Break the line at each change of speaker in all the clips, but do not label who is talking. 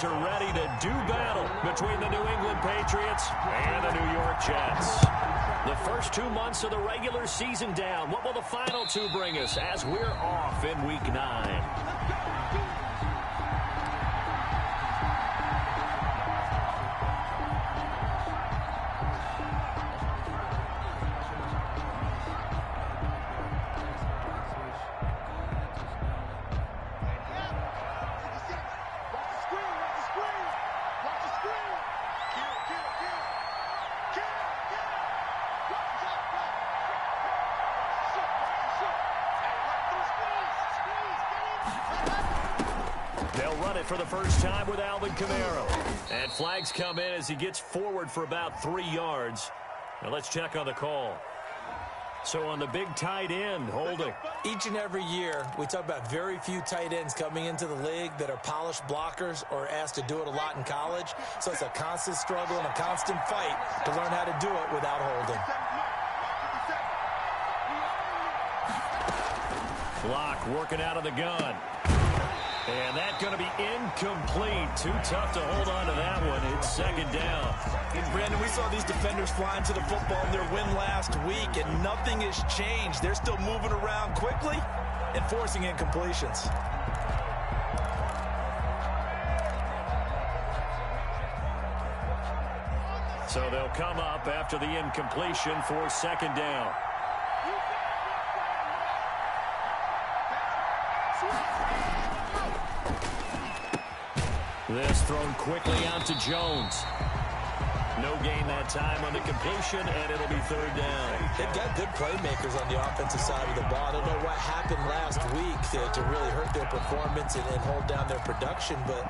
Are ready to do battle between the New England Patriots and the New York Jets. The first 2 months of the regular season down. What will the final two bring us as we're off in Week 9? For the first time with Alvin Kamara. And flags come in as he gets forward for about 3 yards. Now let's check on the call. So on the big tight end, holding.
Each and every year, we talk about very few tight ends coming into the league that are polished blockers or asked to do it a lot in college. So it's a constant struggle and a constant fight to learn how to do it without holding.
Block working out of the gun. And that's going to be incomplete. Too tough to hold on to that one. It's second down.
And Brandon, we saw these defenders flying to the football in their win last week, and nothing has changed. They're still moving around quickly and forcing incompletions.
So they'll come up after the incompletion for second down. This thrown quickly out to Jones. No gain that time on the completion, and it'll be third down.
They've got good playmakers on the offensive side of the ball. I don't know what happened last week to really hurt their performance and hold down their production, but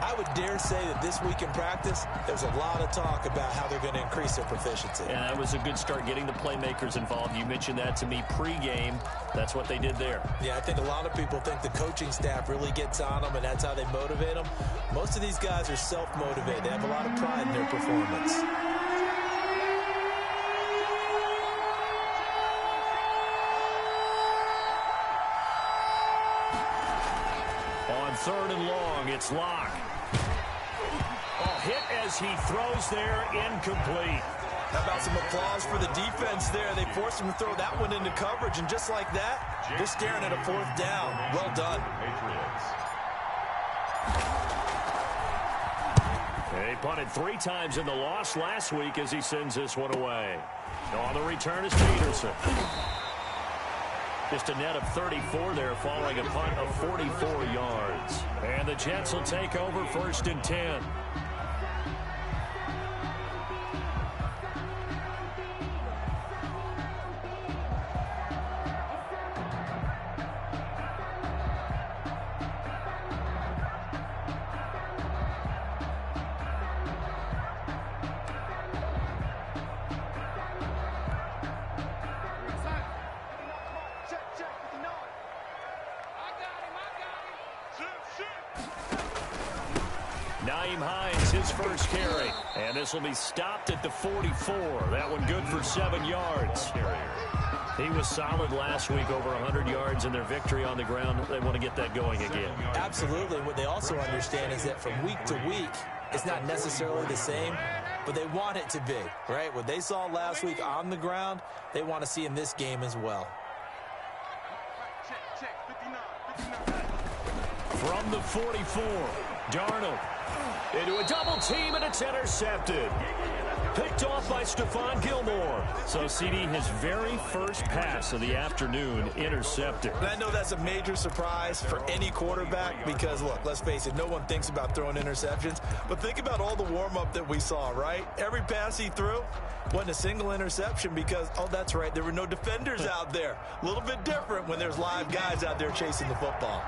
I would dare say that this week in practice, there's a lot of talk about how they're going to increase their proficiency.
Yeah, that was a good start getting the playmakers involved. You mentioned that to me pregame. That's what they did there.
Yeah, I think a lot of people think the coaching staff really gets on them, and that's how they motivate them. Most of these guys are self-motivated. They have a lot of pride in their performance.
On third and long, it's Locke. Oh, hit as he throws there, incomplete.
How about some applause for the defense there? They forced him to throw that one into coverage, and just like that, they're staring at a fourth down. Well done.
He punted 3 times in the loss last week as he sends this one away. On the return is Peterson. Just a net of 34 there following a punt of 44 yards. And the Jets will take over first and 10. His first carry, and this will be stopped at the 44. That one good for 7 yards. He was solid last week, over 100 yards in their victory on the ground. They want to get that going again.
Absolutely. What they also understand is that from week to week, it's not necessarily the same, but they want it to be, right? What they saw last week on the ground, they want to see in this game as well.
From the 44, Darnold into a double team, and it's intercepted. Picked off by Stephon Gilmore. So CD, his very first pass of the afternoon, intercepted.
And I know that's a major surprise for any quarterback because, look, let's face it, no one thinks about throwing interceptions. But think about all the warm-up that we saw, right? Every pass he threw wasn't a single interception because, oh, that's right, there were no defenders out there. A little bit different when there's live guys out there chasing the football.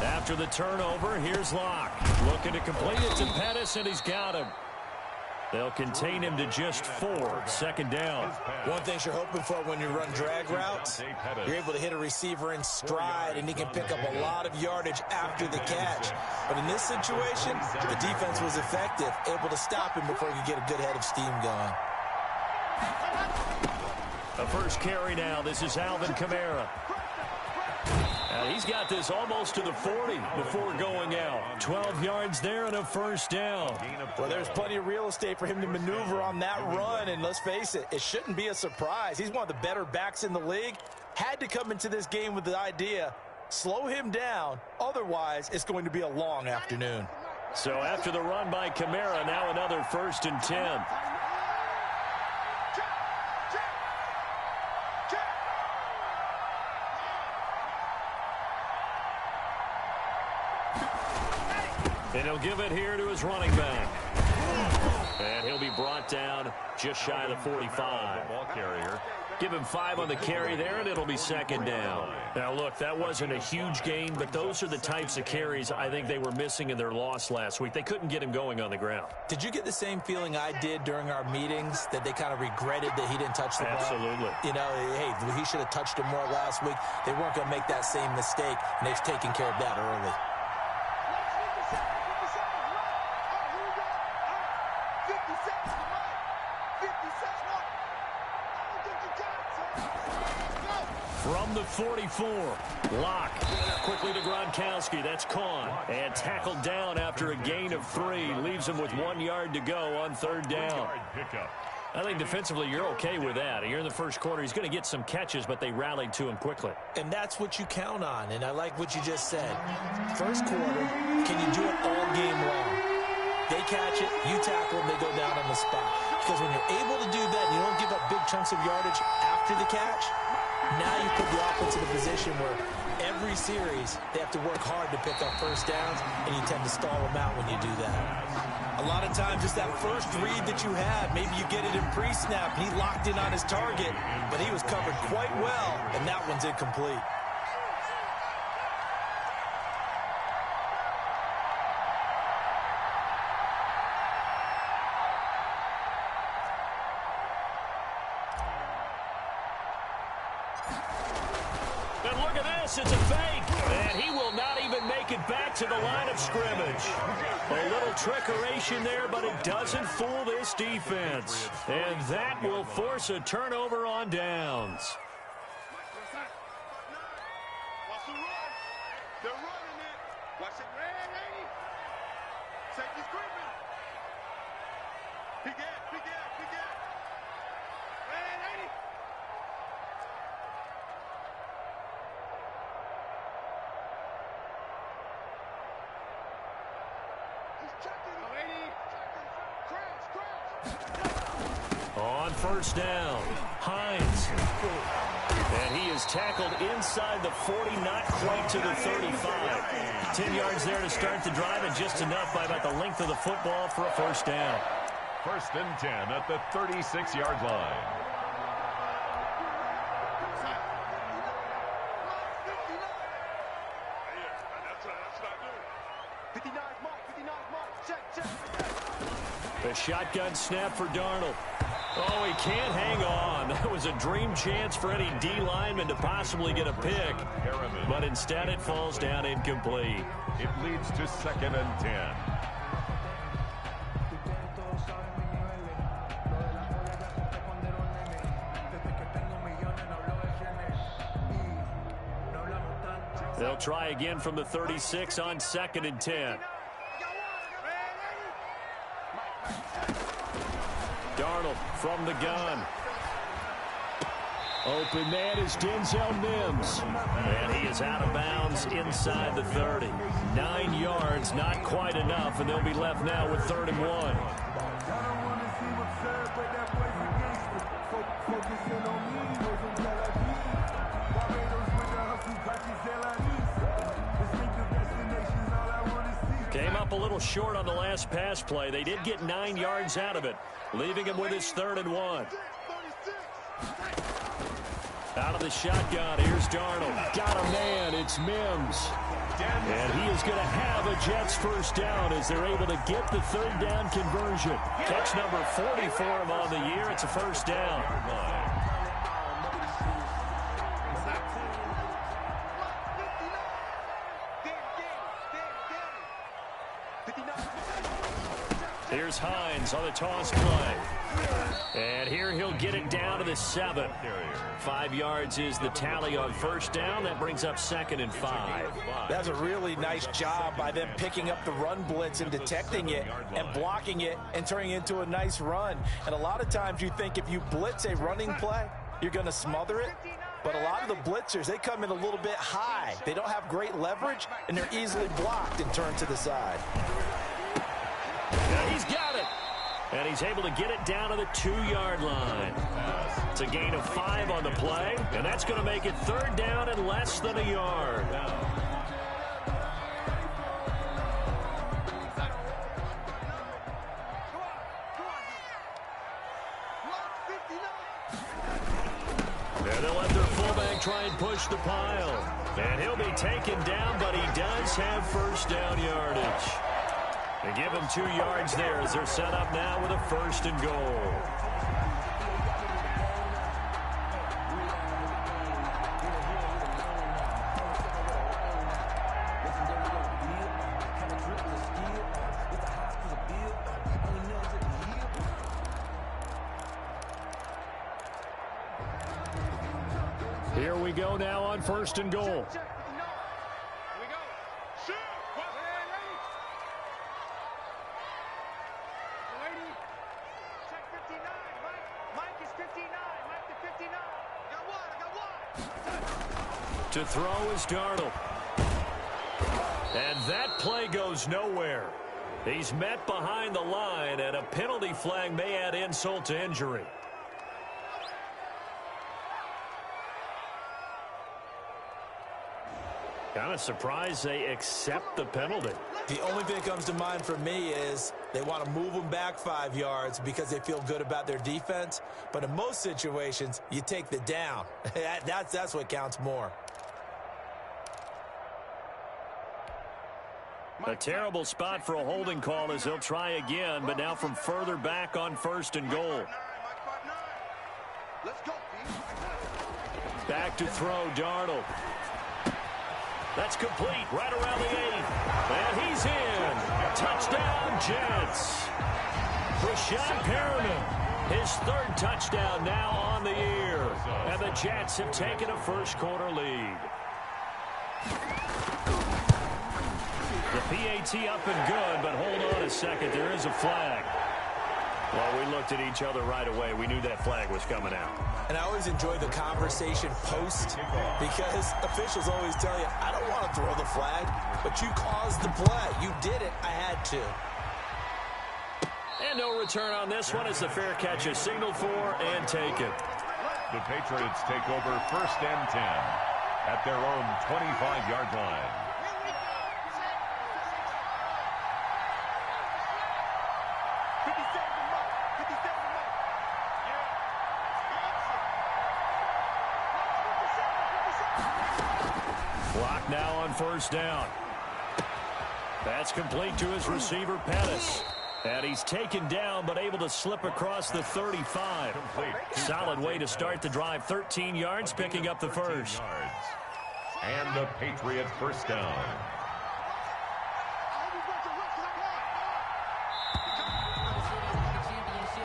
After the turnover, here's Locke. Looking to complete it to Pettis, and he's got him.
They'll contain him to just 4. Second down.
One thing you're hoping for when you run drag routes, you're able to hit a receiver in stride, and he can pick up a lot of yardage after the catch. But in this situation, the defense was effective, able to stop him before he could get a good head of steam going.
The first carry now. This is Alvin Kamara. He's got this almost to the 40 before going out. 12 yards there and a first down.
Well, there's plenty of real estate for him to maneuver on that run, and let's face it, it shouldn't be a surprise. He's one of the better backs in the league. Had to come into this game with the idea, slow him down, otherwise it's going to be a long afternoon.
So after the run by Kamara, now another 1st and 10. And he'll give it here to his running back. And he'll be brought down just shy of the 45. Ball carrier. Give him 5 on the carry there, and it'll be second down. Now, look, that wasn't a huge gain, but those are the types of carries I think they were missing in their loss last week. They couldn't get him going on the ground.
Did you get the same feeling I did during our meetings, that they kind of regretted that he didn't touch the ball?
Absolutely.
You know, hey, he should have touched him more last week. They weren't going to make that same mistake, and they've taken care of that early.
From the 44, Locke quickly to Gronkowski. That's caught and tackled down after a gain of 3. Leaves him with 1 yard to go on 3rd down. I think defensively you're okay with that. You're in the first quarter. He's going to get some catches, but they rallied to him quickly.
And that's what you count on, and I like what you just said. First quarter, can you do it all game long? They catch it, you tackle them, they go down on the spot. Because when you're able to do that, and you don't give up big chunks of yardage after the catch, now you put the offense in a position where every series they have to work hard to pick up first downs, and you tend to stall them out when you do that. A lot of times it's that first read that you had. Maybe you get it in pre-snap. He locked in on his target, but he was covered quite well, and that one's incomplete.
And look at this, it's a fake. And he will not even make it back to the line of scrimmage. A little trickeration there, but it doesn't fool this defense. And that will force a turnover on downs.
Watch the run. They're running it. Watch it. Red 80. Safety screaming. Big gap, big gap, big gap. Red 80.
On first down, Hines. And he is tackled inside the 40, not quite to the 35. 10 yards there to start the drive, and just enough by about the length of the football for a first down.
1st and 10 at the 36-yard line.
The shotgun snap for Darnold. Oh, he can't hang on. That was a dream chance for any D lineman to possibly get a pick. But instead it falls down incomplete.
It leads to 2nd and 10.
They'll try again from the 36 on 2nd and 10. Darnold from the gun. Open man is Denzel Mims. And he is out of bounds inside the 30. 9 yards, not quite enough, and they'll be left now with 3rd and 1. Came up a little short on the last pass play. They did get 9 yards out of it, leaving him with his 3rd and 1. Out of the shotgun, here's Darnold. Got a man, it's Mims. And he is going to have a Jets first down as they're able to get the third down conversion. Catch number 40 for him on the year. It's a first down. Here's Hines on the toss play. And here he'll get it down to the 7. 5 yards is the tally on first down. That brings up 2nd and 5.
That's a really nice job by them picking up the run blitz and detecting it and blocking it and turning it into a nice run. And a lot of times you think if you blitz a running play, you're going to smother it. But a lot of the blitzers, they come in a little bit high. They don't have great leverage, and they're easily blocked and turned to the side.
Now he's got it. And he's able to get it down to the 2-yard line. It's a gain of 5 on the play, and that's going to make it third down and less than a yard. And they'll let their fullback try and push the pile. And he'll be taken down, but he does have first down yardage. They give him 2 yards there as they're set up now with a 1st and goal. Here we go now on 1st and goal. To throw is Darnold. And that play goes nowhere. He's met behind the line, and a penalty flag may add insult to injury. Kind of surprised they accept the penalty.
The only thing that comes to mind for me is they want to move them back 5 yards because they feel good about their defense. But in most situations, you take the down. That's what counts more.
A terrible spot for a holding call as they'll try again, but now from further back on 1st and goal. Back to throw, Darnold. That's complete right around the 8. And he's in. Touchdown, Jets. Rashad Perriman, his 3rd touchdown now on the year. And the Jets have taken a first-quarter lead. The PAT up and good, but hold on a second. There is a flag. Well, we looked at each other right away. We knew that flag was coming out.
And I always enjoy the conversation post because officials always tell you, I don't want to throw the flag, but you caused the play. You did it. I had to.
And no return on this one as the fair catch is signaled for and taken.
The Patriots take over 1st and 10 at their own 25-yard line.
Clock now on 1st down. That's complete to his receiver, Pettis. And he's taken down, but able to slip across the 35. Solid way to start the drive. 13 yards, picking up the 1st.
And the Patriot first down.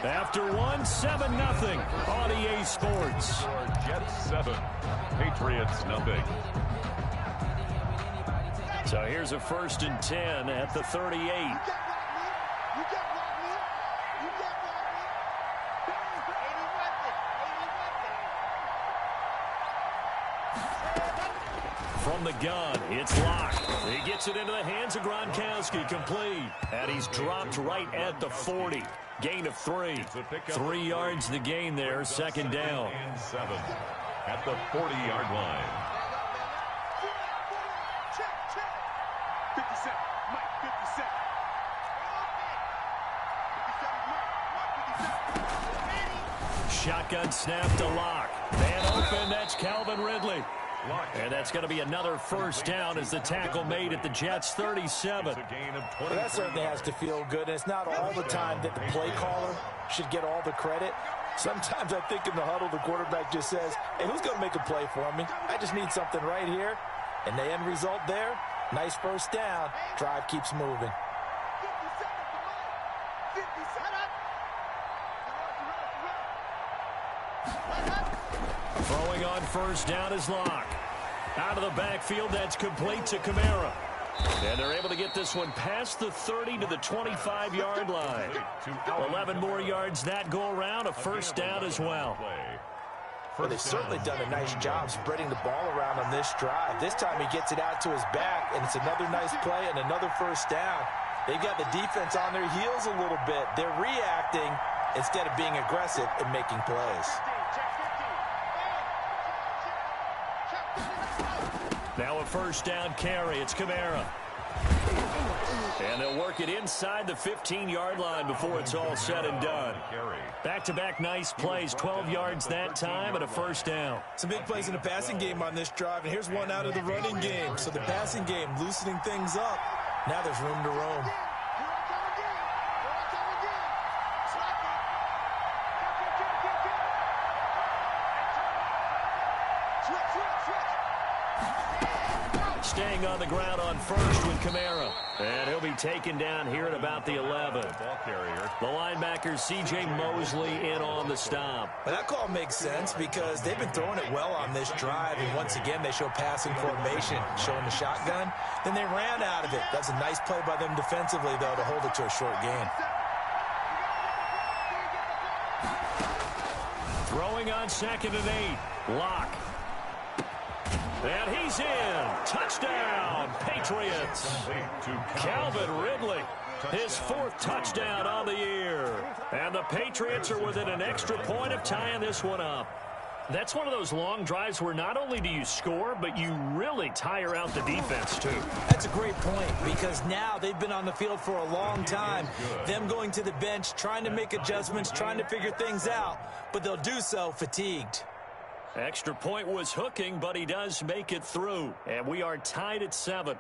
After one, 7-0 on EA Sports.
Jets 7, Patriots nothing.
So here's a 1st and 10 at the 38. From the gun, it's locked. He gets it into the hands of Gronkowski, complete. And he's dropped right at the 40. Gain of 3. 3 yards the gain there, 2nd down.
And 7 at the 40-yard line.
57, Mike, 57.
Shotgun snap to Lock. Man open, that's Calvin Ridley. And that's going to be another first down as the tackle made at the Jets' 37.
Well, that certainly has to feel good, and it's not all the time that the play caller should get all the credit. Sometimes I think in the huddle, the quarterback just says, hey, who's going to make a play for me? I just need something right here. And the end result there, nice first down. Drive keeps moving.
Throwing on first down is Locke. Out of the backfield, that's complete to Kamara. And they're able to get this one past the 30 to the 25-yard line. 11 more yards that go around, a first down as well.
Well, they've certainly done a nice job spreading the ball around on this drive. This time he gets it out to his back, and it's another nice play and another first down. They've got the defense on their heels a little bit. They're reacting instead of being aggressive and making plays.
Now a first down carry. It's Kamara. And they'll work it inside the 15-yard line before it's all said and done. Back-to-back nice plays, 12 yards that time and a first down.
Some big plays in the passing game on this drive, and here's one out of the running game. So the passing game loosening things up. Now there's room to roam.
Staying on the ground on first with Kamara. And he'll be taken down here at about the 11. The linebacker, C.J. Mosley, in on the stop.
But that call makes sense because they've been throwing it well on this drive. And once again, they show passing formation, showing the shotgun. Then they ran out of it. That's a nice play by them defensively, though, to hold it to a short gain.
Throwing on 2nd and 8. Locke. And he's in. Touchdown, Patriots. Calvin Ridley, his 4th touchdown on the year. And the Patriots are within an extra point of tying this one up. That's one of those long drives where not only do you score, but you really tire out the defense, too.
That's a great point because now they've been on the field for a long time. Them going to the bench, trying to make adjustments, trying to figure things out, but they'll do so fatigued.
Extra point was hooking, but he does make it through. And we are tied at 7.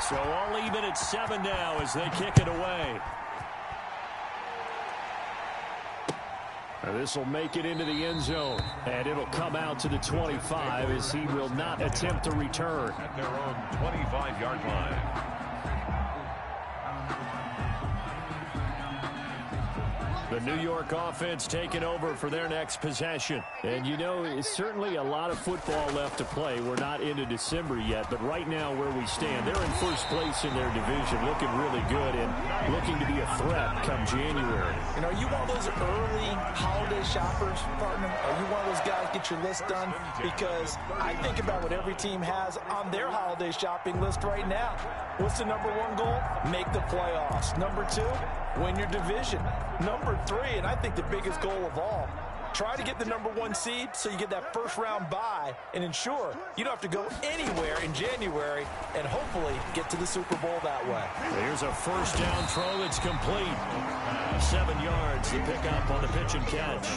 So all even at 7 now as they kick it away. This will make it into the end zone. And it'll come out to the 25 as he will not attempt to return.
At their own 25-yard line.
The New York offense taking over for their next possession. And, you know, it's certainly a lot of football left to play. We're not into December yet, but right now where we stand, they're in first place in their division, looking really good and looking to be a threat come January.
You know, are you one of those early holiday shoppers, partner? Are you one of those guys get your list done? Because I think about what every team has on their holiday shopping list right now. What's the number 1 goal? Make the playoffs. Number 2, win your division. Number 3, and I think the biggest goal of all, try to get the number 1 seed so you get that first-round bye and ensure you don't have to go anywhere in January and hopefully get to the Super Bowl that way.
Here's a first down throw that's complete. 7 yards to pick up on the pitch and catch.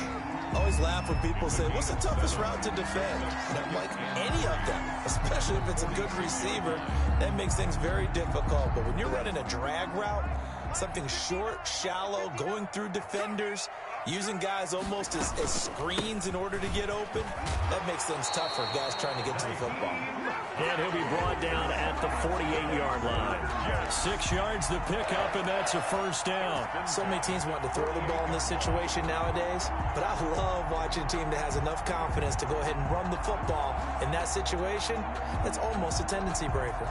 I always laugh when people say, what's the toughest route to defend? And I'm like, any of them, especially if it's a good receiver. That makes things very difficult. But when you're running a drag route, something short, shallow, going through defenders, using guys almost as screens in order to get open, that makes things tough for guys trying to get to the football.
And he'll be brought down at the 48-yard line. 6 yards to pick up, and that's a first down.
So many teams want to throw the ball in this situation nowadays, but I love watching a team that has enough confidence to go ahead and run the football. In that situation, that's almost a tendency breaker.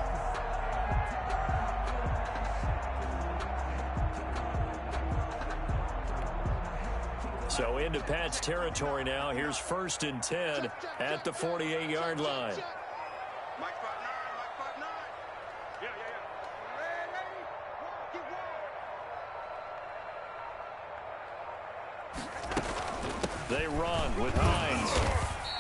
So into Pat's territory now. Here's 1st and 10 at the 48-yard line.
Mike 5'9", Mike 5'9". Yeah. Ready?
They run with Hines.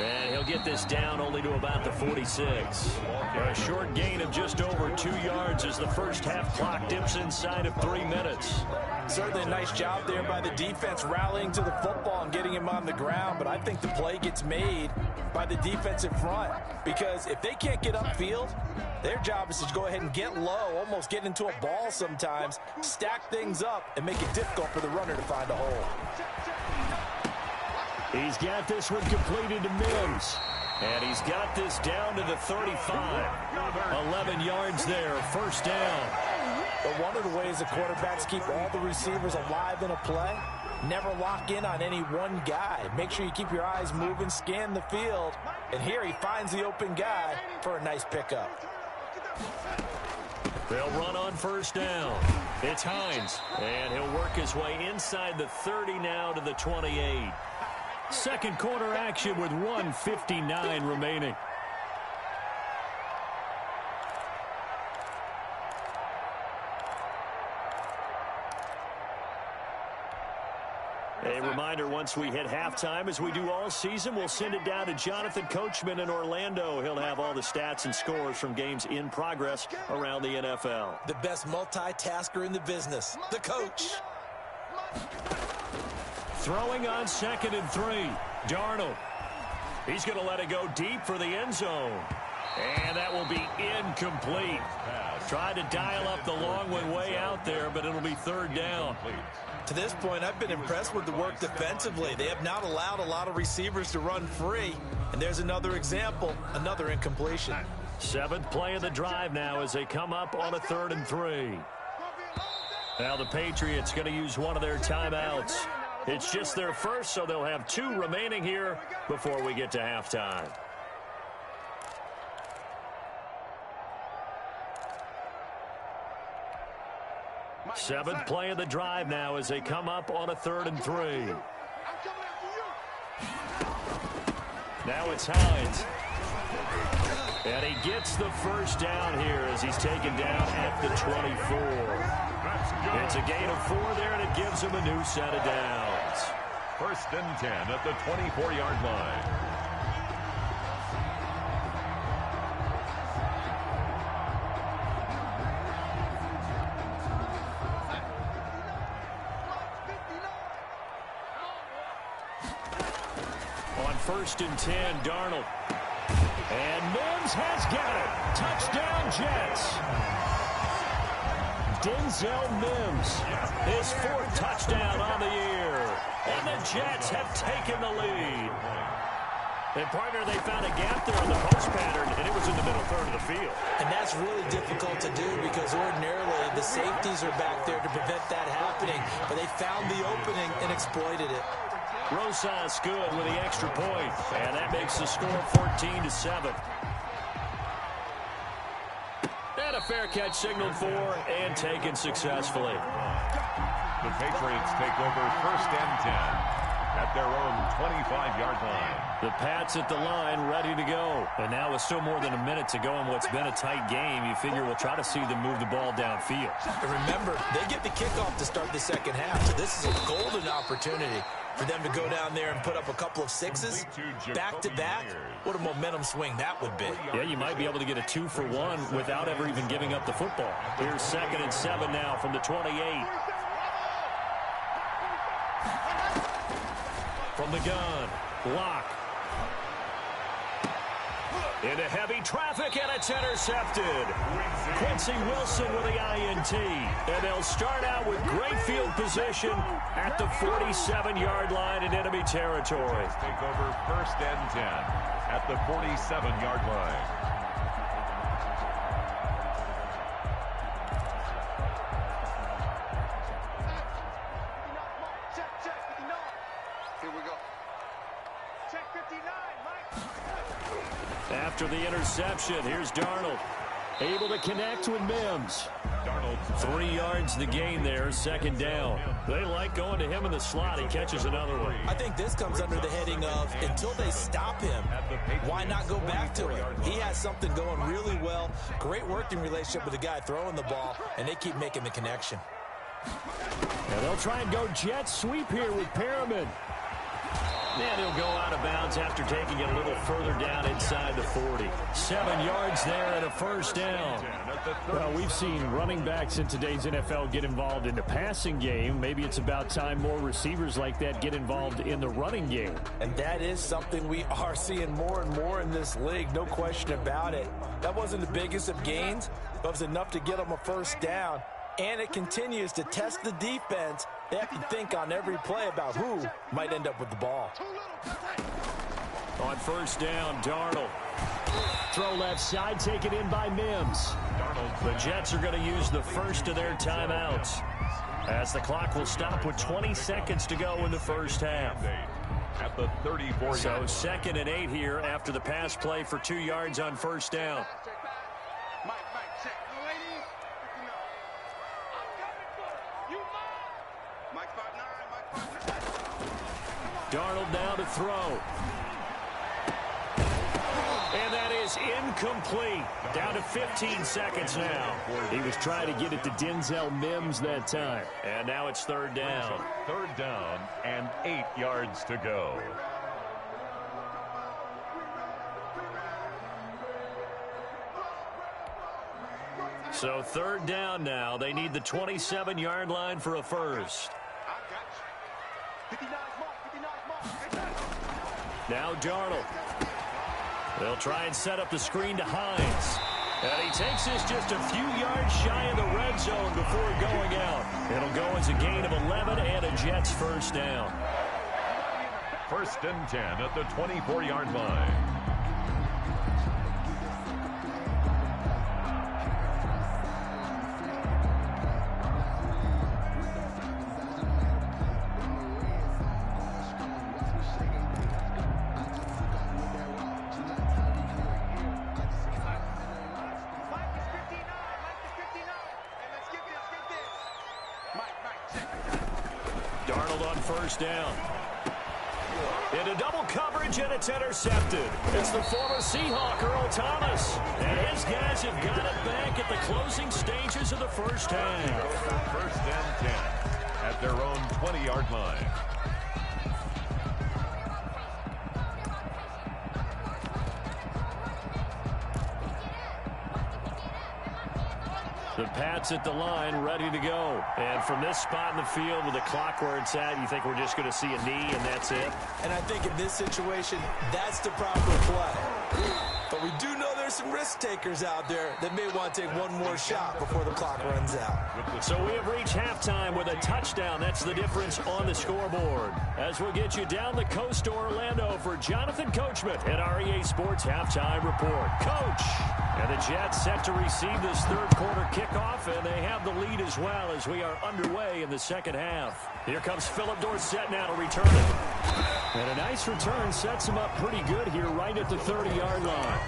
And he'll get this down only to about the 46. A short gain of just over 2 yards as the first half clock dips inside of 3 minutes.
Certainly a nice job there by the defense rallying to the football and getting him on the ground, but I think the play gets made by the defensive front because if they can't get upfield, their job is to go ahead and get low, almost get into a ball sometimes, stack things up, and make it difficult for the runner to find a hole.
He's got this one completed to Mims. And he's got this down to the 35. 11 yards there, first down.
But one of the ways the quarterbacks keep all the receivers alive in a play, never lock in on any one guy. Make sure you keep your eyes moving, scan the field. And here he finds the open guy for a nice pickup.
They'll run on first down. It's Hines. And he'll work his way inside the 30 now to the 28. Second quarter action with 1:59 remaining. A reminder, once we hit halftime, as we do all season, we'll send it down to Jonathan Coachman in Orlando. He'll have all the stats and scores from games in progress around the NFL.
The best multitasker in the business, the coach.
Throwing on 2nd and 3. Darnold. He's going to let it go deep for the end zone. And that will be incomplete. Tried to dial up the long one way out there, but it'll be third down.
To this point, I've been impressed with the work defensively. They have not allowed a lot of receivers to run free. And there's another example, another incompletion.
7th play of the drive now as they come up on a 3rd and 3. Now the Patriots going to use one of their timeouts. It's just their first, so they'll have 2 remaining here before we get to halftime. Seventh play of the drive now as they come up on a 3rd and 3. Now it's Hines. And he gets the first down here as he's taken down at the 24. It's a gain of 4 there, and it gives him a new set of downs.
1st and 10 at the 24-yard line.
On 1st and 10, Darnold. And Mims has got it. Touchdown, Jets. Denzel Mims, his 4th touchdown on the year. And the Jets have taken the lead. And, partner, they found a gap there on the post pattern, and it was in the middle third of the field.
And that's really difficult to do because ordinarily the safeties are back there to prevent that happening. But they found the opening and exploited it.
Rosas good with the extra point, and that makes the score 14-7. And a fair catch signaled for and taken successfully.
The Patriots take over 1st and 10 at their own 25-yard line.
The Pats at the line, ready to go. And now with still more than a minute to go in what's been a tight game, you figure we'll try to see them move the ball downfield.
And remember, they get the kickoff to start the second half, so this is a golden opportunity for them to go down there and put up a couple of 6s back-to-back. What a momentum swing that would be.
Yeah, you might be able to get a 2-for-1 without ever even giving up the football. Here's 2nd and 7 now from the 28. From the gun, Locke. Into heavy traffic, and it's intercepted. Quincy Wilson with the INT. And they'll start out with great field position at the 47-yard line in enemy territory.
Take over 1st and 10 at the 47-yard line.
Here we go. Check 59, Mike.
After the interception, here's Darnold. Able to connect with Mims.
Darnold.
3 yards the gain there, 2nd down. They like going to him in the slot. He catches another one.
I think this comes under the heading of until they stop him, why not go back to him? He has something going really well. Great working relationship with the guy throwing the ball, and they keep making the connection.
And they'll try and go jet sweep here with Perriman. And he'll go out of bounds after taking it a little further down inside the 40. 7 yards there and a first down.
Well, we've seen running backs in today's NFL get involved in the passing game. Maybe it's about time more receivers like that get involved in the running game.
And that is something we are seeing more and more in this league, no question about it. That wasn't the biggest of gains, but it was enough to get them a first down. And it continues to test the defense. They have to think on every play about who might end up with the ball.
On first down, Darnold. Throw left side, taken in by Mims. The Jets are going to use the first of their timeouts, as the clock will stop with 20 seconds to go in the first half.
At the 34.
So 2nd and 8 here after the pass play for 2 yards on first down. Darnold now to throw. And that is incomplete. Down to 15 seconds now. He was trying to get it to Denzel Mims that time. And now it's 3rd down.
3rd down and 8 yards to go.
So 3rd down now. They need the 27-yard line for a first. Now Darnold. They'll try and set up the screen to Hines. And he takes this just a few yards shy of the red zone before going out. It'll go as a gain of 11 and a Jets first down.
1st and 10 at the 24-yard line.
Darnold on first down. Into double coverage, and it's intercepted. It's the former Seahawk, Earl Thomas. And his guys have got it back at the closing stages of the first half.
1st and 10 at their own 20-yard line.
The Pats at the line, ready to go. And from this spot in the field with the clock where it's at, you think we're just going to see a knee and that's it?
And I think in this situation, that's the proper play. But we do know there's some risk takers out there that may want to take one more shot before the clock runs out.
So we have reached halftime with a touchdown. That's the difference on the scoreboard. As we'll get you down the coast to Orlando for Jonathan Coachman at our EA Sports Halftime Report. Coach! And the Jets set to receive this third quarter kickoff, and they have the lead as well as we are underway in the second half. Here comes Philip Dorsett now to return it. And a nice return sets him up pretty good here right at the 30-yard line.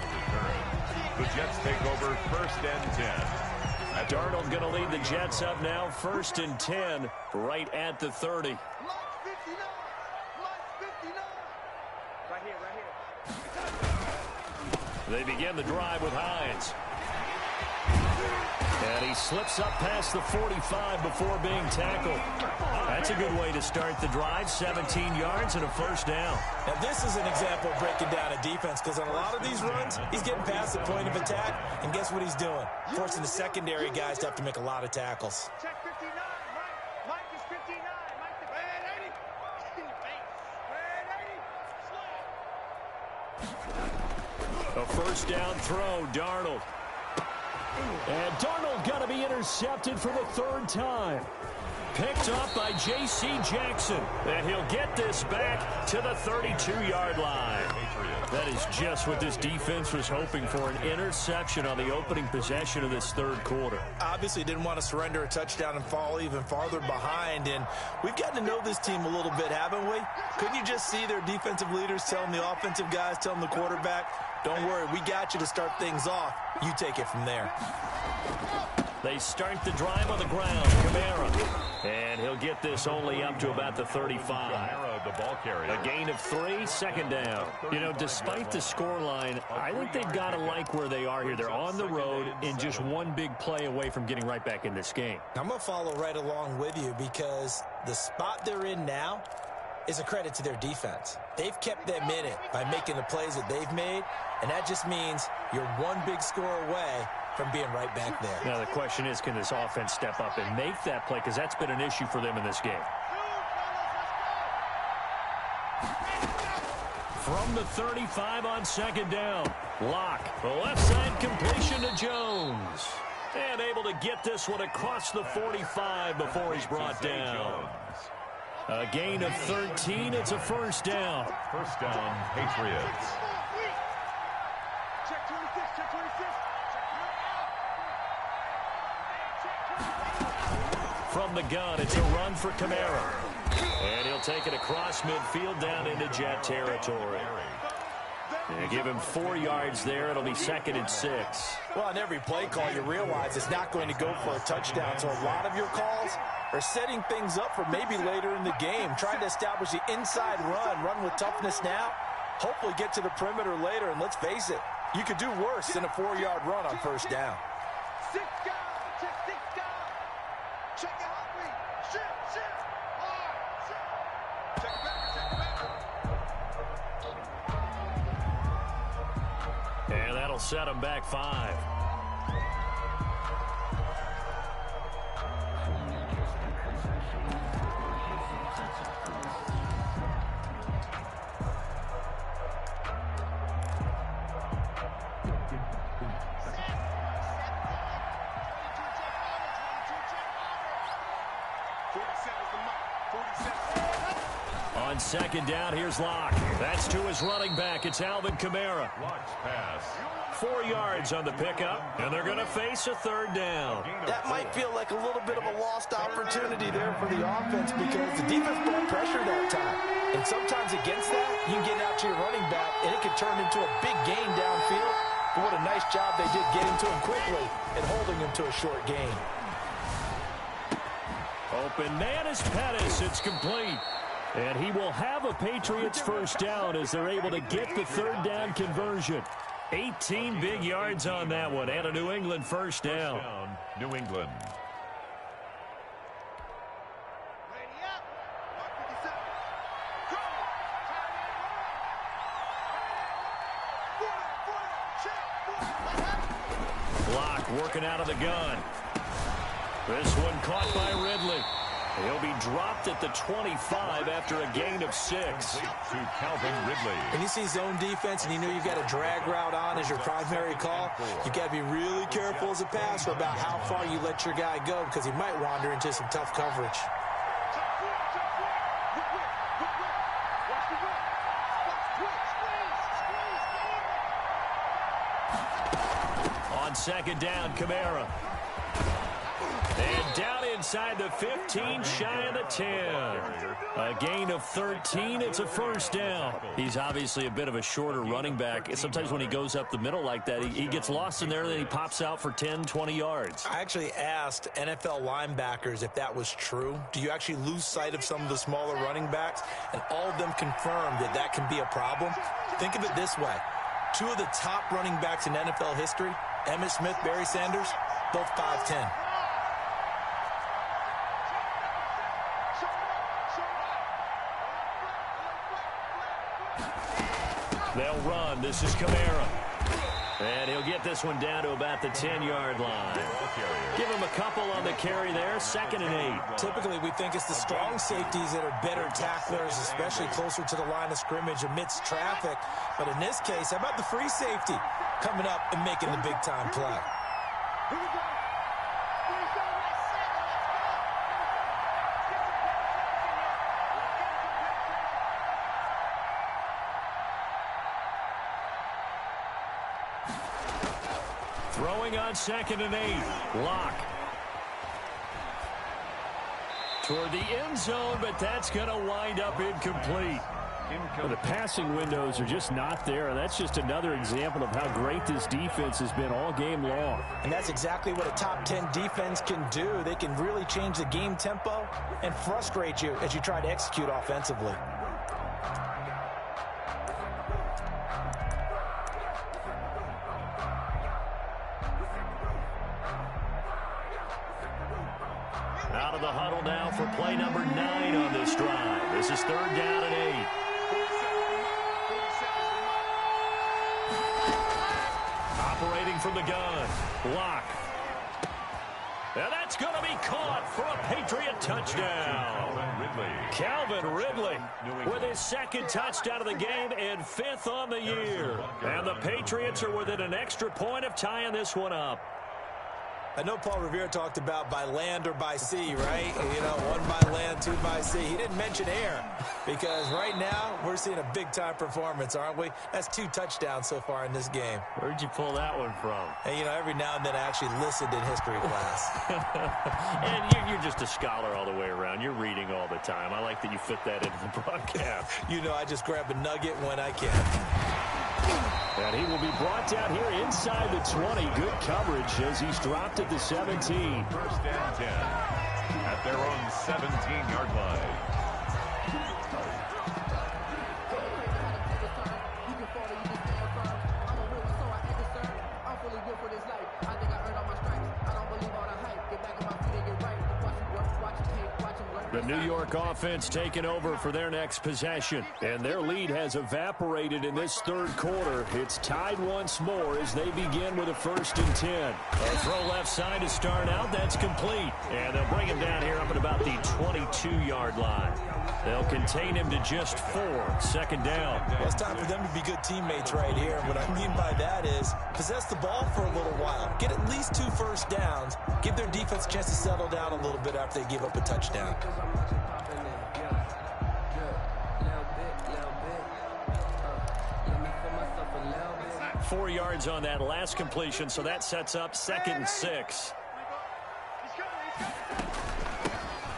The Jets take over 1st and 10.
Darnold going to lead the Jets up now, 1st and 10, right at the 30. They begin the drive with Hines. And he slips up past the 45 before being tackled. That's a good way to start the drive, 17 yards and a first down.
Now, this is an example of breaking down a defense, because on a lot of these runs, he's getting past the point of attack, and guess what he's doing? Forcing the secondary guys to have to make a lot of tackles.
Check 59, Mike is 59, Mike the red 80.
A first down throw, Darnold. And Darnold going to be intercepted for the 3rd time. Picked up by J.C. Jackson. And he'll get this back to the 32-yard line. That is just what this defense was hoping for, an interception on the opening possession of this third quarter.
Obviously didn't want to surrender a touchdown and fall even farther behind, and we've gotten to know this team a little bit, haven't we? Couldn't you just see their defensive leaders telling the offensive guys, telling the quarterback, don't worry, we got you to start things off. You take it from there.
They start the drive on the ground. Kamara. And he'll get this only up to about the 35.
Kamara, the ball carrier.
A gain of 3, 2nd down. You know, despite the scoreline, I think they've got to like where they are here. They're on the road and just one big play away from getting right back in this game.
I'm going to follow right along with you, because the spot they're in now, is a credit to their defense. They've kept them in it by making the plays that they've made, and that just means you're one big score away from being right back there.
Now the question is, can this offense step up and make that play? Because that's been an issue for them in this game. From the 35 on second down. Lock. The left side completion to Jones. And able to get this one across the 45 before he's brought down. A gain of 13. It's a first down.
First down, Patriots.
Check 26, check 26.
From the gun, it's a run for Kamara. And he'll take it across midfield down into Jet territory. And give him 4 yards there. It'll be 2nd and 6.
Well, on every play call, you realize it's not going to go for a touchdown. So a lot of your calls are setting things up for maybe later in the game, trying to establish the inside run with toughness now, hopefully get to the perimeter later. And let's face it, you could do worse than a 4-yard run on first down.
6 guys, check 6 guys. Check it out, me. Shit. All right, shit. Check it back.
And that'll set him back 5. On second down, here's Locke. That's to his running back. It's Alvin Kamara.
Locke's pass.
4 yards on the pickup, and they're going to face a third down.
That might feel like a little bit of a lost opportunity there for the offense because the defense brought pressure that time. And sometimes against that, you can get out to your running back, and it can turn into a big gain downfield. But what a nice job they did getting to him quickly and holding him to a short gain.
Open man is Pettis. It's complete. And he will have a Patriots first down as they're able to get the third down conversion. 18 big yards on that one, and a New England first down.
New England.
Ready up. 157. Go. Check.
Block working out of the gun. This one caught by Ridley. He'll be dropped at the 25 after a gain of 6.
To Calvin Ridley.
When you see zone defense and you know you've got a drag route on as your primary call, you've got to be really careful as a passer about how far you let your guy go because he might wander into some tough coverage.
On second down, Kamara. And down inside the 15, shy of the 10. A gain of 13. It's a first down. He's obviously a bit of a shorter running back. Sometimes when he goes up the middle like that, he gets lost in there, then he pops out for 10, 20 yards.
I actually asked NFL linebackers if that was true. Do you actually lose sight of some of the smaller running backs? And all of them confirmed that that can be a problem. Think of it this way. 2 of the top running backs in NFL history, Emmitt Smith, Barry Sanders, both 5'10".
They'll run. This is Kamara. And he'll get this one down to about the 10-yard line. Give him a couple on the carry there. 2nd and 8.
Typically, we think it's the strong safeties that are better tacklers, especially closer to the line of scrimmage amidst traffic. But in this case, how about the free safety coming up and making the big-time play?
Here we go.
Throwing on 2nd and 8. Lock. Toward the end zone, but that's going to wind up incomplete. Well, the passing windows are just not there, and that's just another example of how great this defense has been all game long.
And that's exactly what a top 10 defense can do. They can really change the game tempo and frustrate you as you try to execute offensively.
Out of the huddle now for play number 9 on this drive. This is 3rd down and 8. Operating from the gun. Lock. And that's going to be caught for a Patriot touchdown. Calvin Ridley with his 2nd touchdown of the game and 5th on the year. And the Patriots are within an extra point of tying this one up.
I know Paul Revere talked about by land or by sea, right? You know, 1 by land, 2 by sea. He didn't mention air because right now we're seeing a big-time performance, aren't we? That's 2 touchdowns so far in this game.
Where'd you pull that one from?
And, you know, every now and then I actually listened in history class.
And you're just a scholar all the way around. You're reading all the time. I like that you fit that into the broadcast.
You know, I just grab a nugget when I can.
And he will be brought down here inside the 20. Good coverage as he's dropped at the 17.
1st and 10 at their own 17-yard line.
The New York offense taking over for their next possession. And their lead has evaporated in this 3rd quarter. It's tied once more as they begin with a 1st and 10. A throw left side to start out. That's complete. And they'll bring him down here up at about the 22-yard line. They'll contain him to just 4. 2nd down.
Well, it's time for them to be good teammates right here. And what I mean by that is possess the ball for a little while. Get at least 2 first downs. Give their defense a chance to settle down a little bit after they give up a touchdown.
4 yards on that last completion, so that sets up 2nd and 6.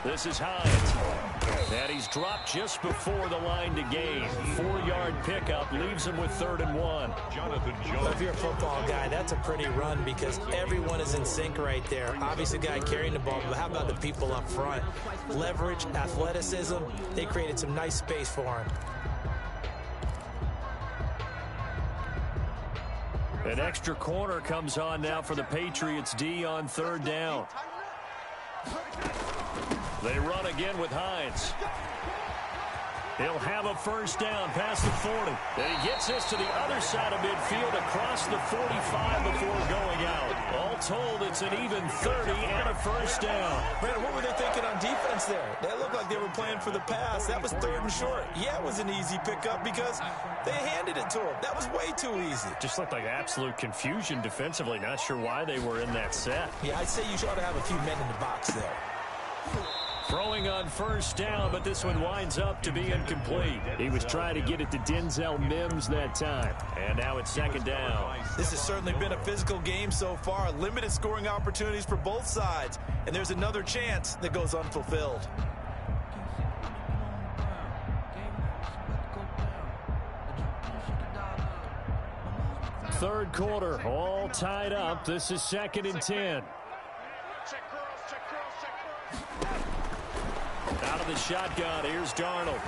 This is Hines. And he's dropped just before the line to gain. 4-yard pickup leaves him with 3rd and 1.
Jonathan
If
Jones.
you're a football guy, that's a pretty run because everyone is in sync right there. Obviously, the guy carrying the ball, but how about the people up front? Leverage, athleticism, they created some nice space for him.
An extra corner comes on now for the Patriots D on 3rd down. They run again with Hines. He'll have a 1st down past the 40. And he gets this to the other side of midfield across the 45 before going out. All told, it's an even 30 and a 1st down.
Man, what were they thinking on defense there? They looked like they were playing for the pass. That was 3rd and short. Yeah, it was an easy pickup because they handed it to him. That was way too easy.
Just looked like absolute confusion defensively. Not sure why they were in that set.
Yeah, I'd say you ought to have a few men in the box there.
Throwing on 1st down, but this one winds up to be incomplete. He was trying to get it to Denzel Mims that time. And now it's 2nd down.
This has certainly been a physical game so far. Limited scoring opportunities for both sides. And there's another chance that goes unfulfilled.
Third quarter, all tied up. This is 2nd and 10. Out of the shotgun, here's Darnold.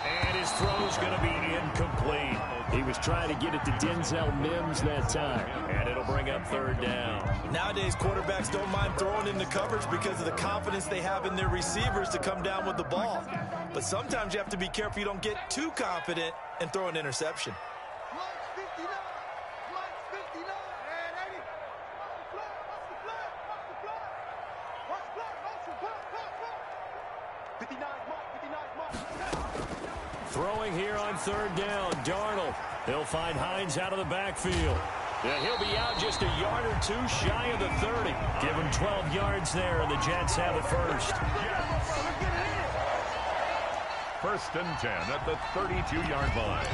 And his throw's going to be incomplete. He was trying to get it to Denzel Mims that time. And it'll bring up 3rd down.
Nowadays, quarterbacks don't mind throwing into coverage because of the confidence they have in their receivers to come down with the ball. But sometimes you have to be careful you don't get too confident and throw an interception.
Throwing here on 3rd down, Darnold. He'll find Hines out of the backfield. And he'll be out just a yard or 2 shy of the 30. Give him 12 yards there, and the Jets have a 1st.
1st and 10 at the 32-yard line.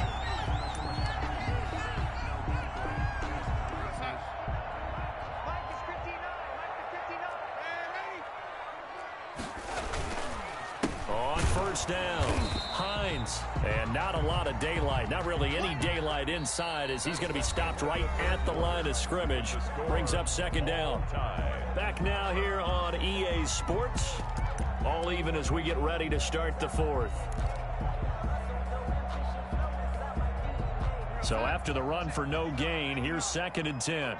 On 1st down, Hines. And not a lot of daylight, not really any daylight inside as he's going to be stopped right at the line of scrimmage. Brings up 2nd down. Back now here on EA Sports. All even as we get ready to start the 4th. So after the run for no gain, here's 2nd and 10.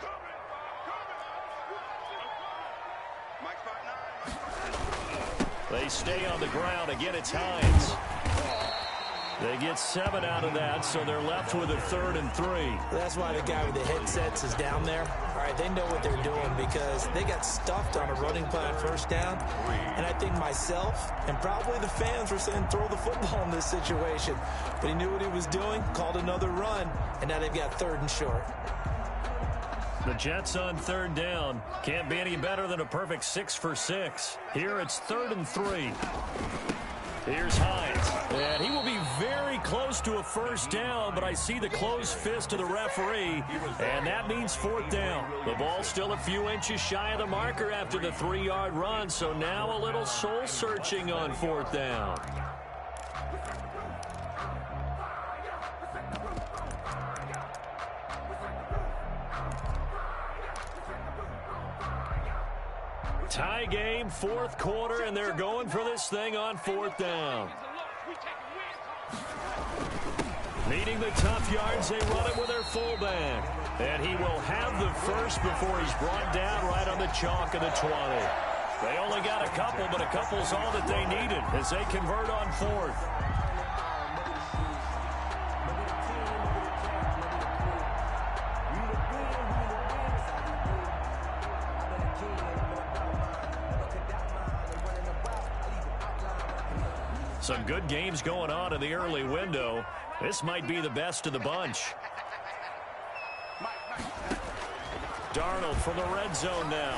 They stay on the ground. Again, it's Hines. They get 7 out of that, so they're left with a 3rd and 3.
That's why the guy with the headsets is down there. All right, they know what they're doing because they got stuffed on a running play on 1st down. And I think myself and probably the fans were saying throw the football in this situation. But he knew what he was doing, called another run, and now they've got 3rd and short.
The Jets on 3rd down. Can't be any better than a perfect 6 for 6. Here it's 3rd and 3. Here's Hines, and he will be very close to a 1st down, but I see the closed fist of the referee, and that means 4th down. The ball's still a few inches shy of the marker after the 3-yard run, so now a little soul-searching on 4th down. Tie game, 4th quarter, and they're going for this thing on 4th down. Needing the tough yards, they run it with their fullback. And he will have the first before he's brought down right on the chalk of the 20. They only got a couple, but a couple's all that they needed as they convert on 4th. Some good games going on in the early window. This might be the best of the bunch. Darnold from the red zone now.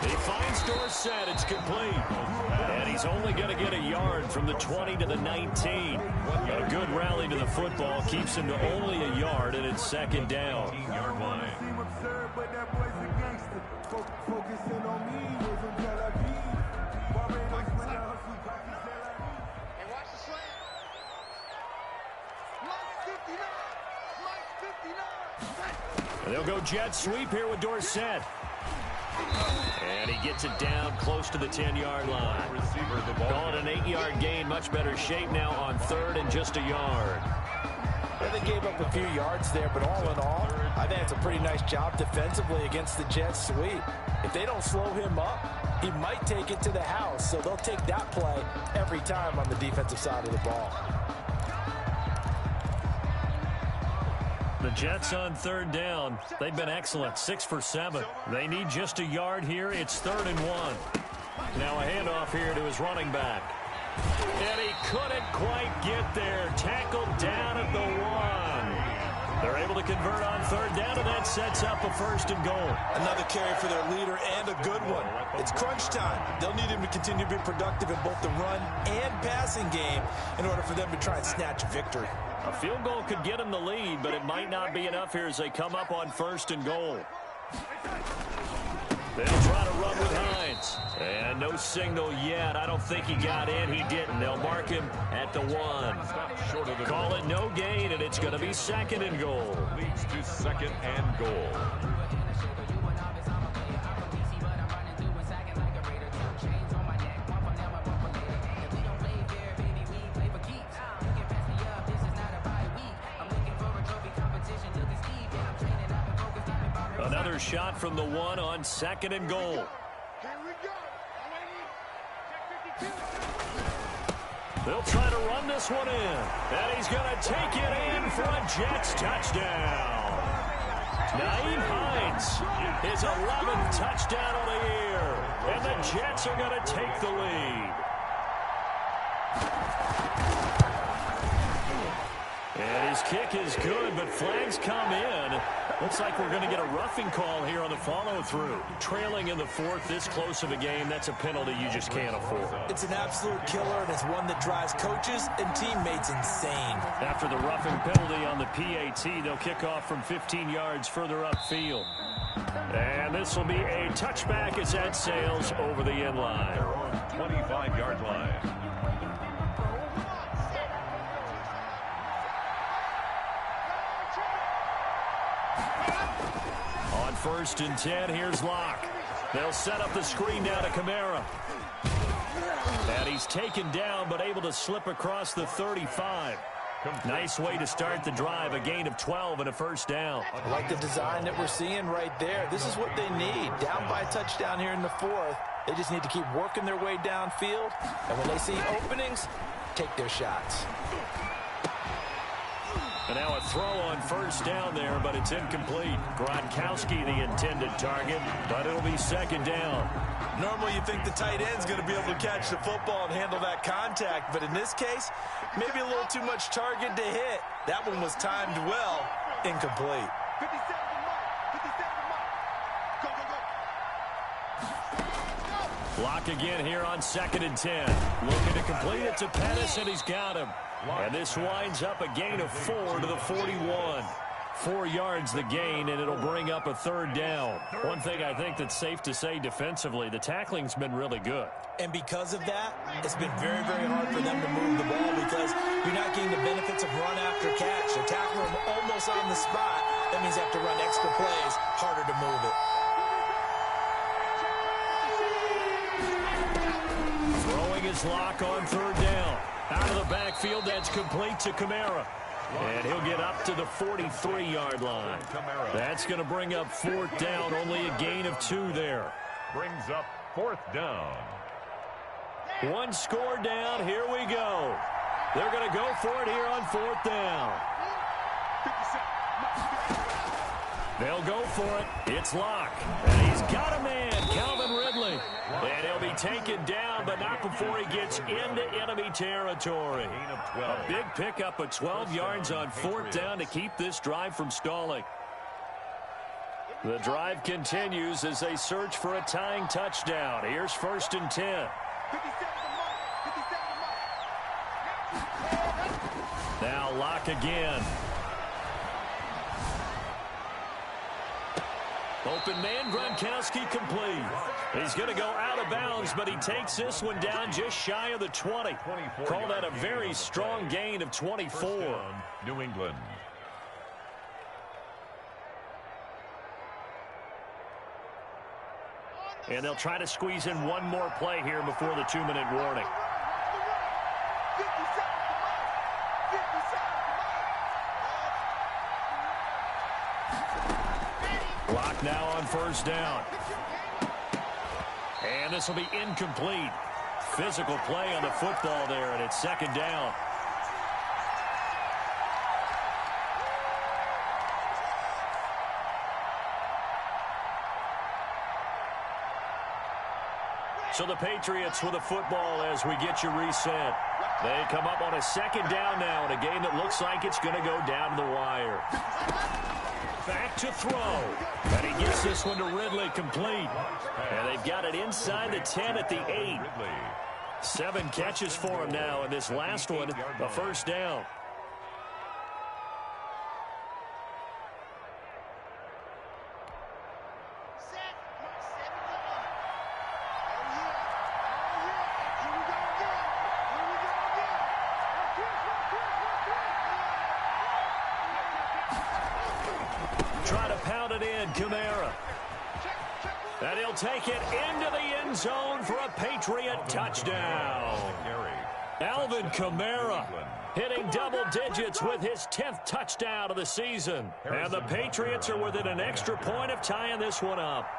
He finds Dorsett. It's complete. And he's only going to get a yard from the 20 to the 19. A good rally to the football keeps him to only a yard, and it's 2nd down.
Yard line.
And they'll go jet sweep here with Dorsett. And he gets it down close to the 10-yard line. Call it an 8-yard gain. Much better shape now on 3rd and just a yard.
Yeah, they gave up a few yards there, but all in all, I think it's a pretty nice job defensively against the Jets sweep. If they don't slow him up, he might take it to the house, so they'll take that play every time on the defensive side of the ball.
The Jets on 3rd down. They've been excellent, 6 for 7. They need just a yard here. It's 3rd and 1. Now a handoff here to his running back. And he couldn't quite get there. Tackled down at the 1. They're able to convert on 3rd down, and that sets up a 1st and goal.
Another carry for their leader and a good one. It's crunch time. They'll need him to continue to be productive in both the run and passing game in order for them to try and snatch a victory.
A field goal could get them the lead, but it might not be enough here as they come up on 1st and goal. They'll try to run with Hines. And no signal yet. I don't think he got in. He didn't. They'll mark him at the 1. Call it no gain, and it's going to be 2nd and goal.
Leads to 2nd and goal.
Another shot from the 1 on 2nd and goal.
Here we go.
They'll try to run this one in. And he's going to take it in for a Jets touchdown. Nyheim Hines, his 11th touchdown of the year. And the Jets are going to take the lead. And his kick is good, but flags come in. Looks like we're going to get a roughing call here on the follow-through. Trailing in the 4th, this close of a game, that's a penalty you just can't afford.
It's an absolute killer, and it's one that drives coaches and teammates insane.
After the roughing penalty on the PAT, they'll kick off from 15 yards further upfield. And this will be a touchback as that sails over the end line.
25-yard line.
On 1st and 10, here's Locke. They'll set up the screen down to Kamara. And he's taken down, but able to slip across the 35. Nice way to start the drive, a gain of 12 and a first down.
I like the design that we're seeing right there. This is what they need. Down by a touchdown here in the fourth. They just need to keep working their way downfield. And when they see openings, take their shots.
And now a throw on first down there, but it's incomplete. Gronkowski the intended target, but it'll be second down.
Normally you think the tight end's going to be able to catch the football and handle that contact, but in this case, maybe a little too much target to hit. That one was timed well, incomplete.
57 to Mike. 57 to Mike. Go, go, go.
Block again here on 2nd and 10. Looking to complete it to Pettis, and he's got him. And this winds up a gain of 4 to the 41. 4 yards the gain, and it'll bring up a third down. One thing I think that's safe to say defensively, the tackling's been really good.
And because of that, it's been very, very hard for them to move the ball because you're not getting the benefits of run after catch. They're tackling them almost on the spot. That means they have to run extra plays, harder to move it.
Throwing his lock on third down. Out of the backfield, that's complete to Kamara. And he'll get up to the 43-yard line. That's going to bring up fourth down, only a gain of 2 there.
Brings up fourth down.
One score down, here we go. They're going to go for it here on fourth down. They'll go for it. It's Locke. And he's got a man, Calvin Ridley. And he'll be taken down, but not before he gets into enemy territory. A big pickup of 12 yards on fourth down to keep this drive from stalling. The drive continues as they search for a tying touchdown. Here's 1st and 10. Now Locke again. Open man, Gronkowski complete. He's going to go out of bounds, but he takes this one down just shy of the 20. Call that a very strong gain of 24.
New England.
And they'll try to squeeze in one more play here before the 2-minute warning. Clock now on first down. And this will be incomplete. Physical play on the football there, and it's second down. So the Patriots with the football as we get you reset. They come up on a second down now in a game that looks like it's going to go down to the wire. Back to throw. And he gets this one to Ridley complete. And they've got it inside the 10 at the 8. 7 catches for him now, and this last one, a first down. Try to pound it in, Kamara. And he'll take it into the end zone for a Patriot touchdown. Alvin Kamara hitting double digits with his 10th touchdown of the season. And the Patriots are within an extra point of tying this one up.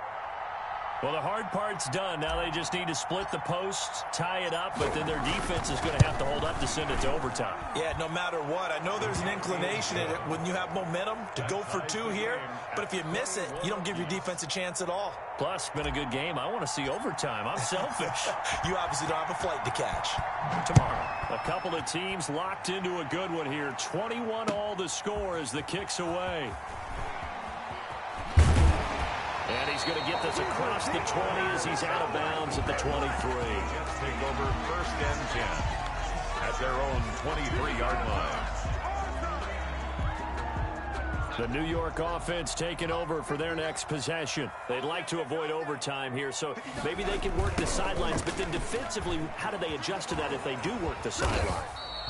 Well, the hard part's done. Now they just need to split the posts, tie it up, but then their defense is going to have to hold up to send it to overtime.
Yeah, no matter what. I know there's an inclination in it when you have momentum to go for 2 here, but if you miss it, you don't give your defense a chance at all.
Plus, been a good game. I want to see overtime. I'm selfish.
You obviously don't have a flight to catch.
Tomorrow, a couple of teams locked into a good one here. 21 all the score as the kick's away. And he's going to get this across the 20 as he's out of bounds at the 23.
Jets take over 1st and 10 at their own 23-yard line.
The New York offense taking over for their next possession. They'd like to avoid overtime here, so maybe they can work the sidelines, but then defensively, how do they adjust to that if they do work the sideline?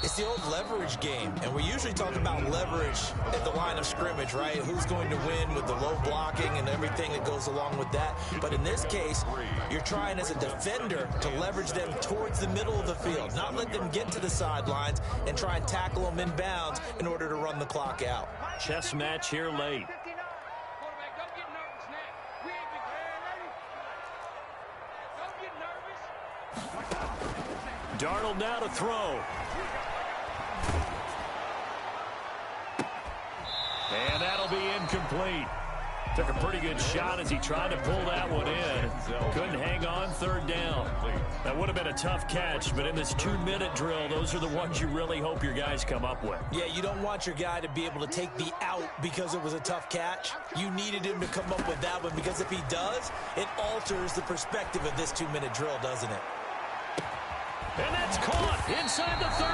It's the old leverage game, and we usually talk about leverage at the line of scrimmage, right? Who's going to win with the low blocking and everything that goes along with that. But in this case, you're trying as a defender to leverage them towards the middle of the field, not let them get to the sidelines and try and tackle them inbounds in order to run the clock out.
Chess match here late. Darnold now to throw. And that'll be incomplete. Took a pretty good shot as he tried to pull that one in. Couldn't hang on, third down. That would have been a tough catch, but in this 2-minute drill, those are the ones you really hope your guys come up with.
Yeah, you don't want your guy to be able to take the out because it was a tough catch. You needed him to come up with that one, because if he does, it alters the perspective of this 2-minute drill, doesn't it?
And that's caught inside the 30.